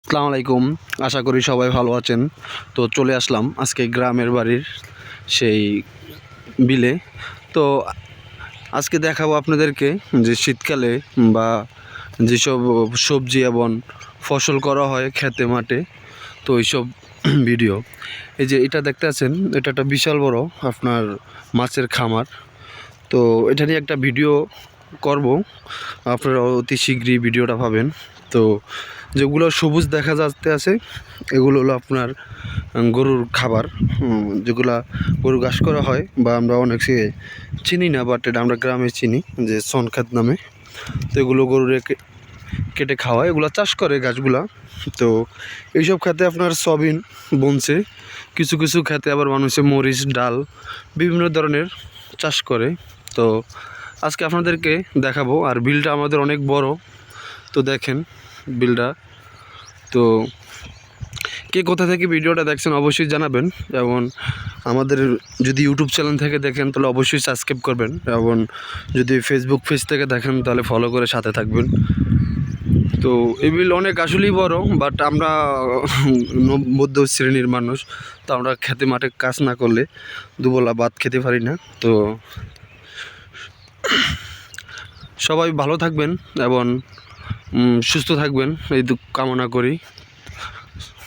আসসালামু আলাইকুম। আশা করি সবাই ভালো আছেন। তো চলে আসলাম আজকে গ্রামের বাড়ির সেই বিলে। তো আজকে দেখাবো আপনাদেরকে যে শীতকালে বা যেসব সবজি এবং ফসল করা হয় খেতে মাঠে, তো এইসব ভিডিও। এই যে এটা দেখতে আছেন, এটা একটা বিশাল বড় আপনার মাছের খামার। তো এটা নিয়ে একটা ভিডিও করব, আপনারা অতি শীঘ্রই ভিডিওটা পাবেন। তো যেগুলো সবুজ দেখা যাচ্ছে আছে, এগুলো হলো আপনার গরুর খাবার, যেগুলা গরু ঘাস করা হয় বা আমরা অনেকে চিনি না, বাট এটা আমরা গ্রামে চিনি যে সনখাত নামে। তো এগুলো গরুর কেটে খাওয়া, এগুলো চাষ করে গাছগুলা। তো এইসব খেতে আপনার সয়াবিন বুনছে, কিছু কিছু খেতে আবার মানুষে মরিচ, ডাল, বিভিন্ন ধরনের চাষ করে। তো আজকে আপনাদেরকে দেখাবো। আর বিলটা আমাদের অনেক বড়, তো দেখেন বিলটা। তো কে কোথা থেকে ভিডিওটা দেখছেন অবশ্যই জানাবেন, এবং আমাদের যদি ইউটিউব চ্যানেল থেকে দেখেন তাহলে অবশ্যই সাবস্ক্রাইব করবেন, এবং যদি ফেসবুক পেজ থেকে দেখেন তাহলে ফলো করে সাথে থাকবেন। তো এই বিল অনেক আসলেই বড়, বাট আমরা মধ্য শ্রেণীর মানুষ, তো আমরা খেতে মাঠে কাজ না করলে দুবেলা ভাত খেতে পারি না। তো সবাই ভালো থাকবেন এবং সুস্থ থাকবেন, এই কামনা করি।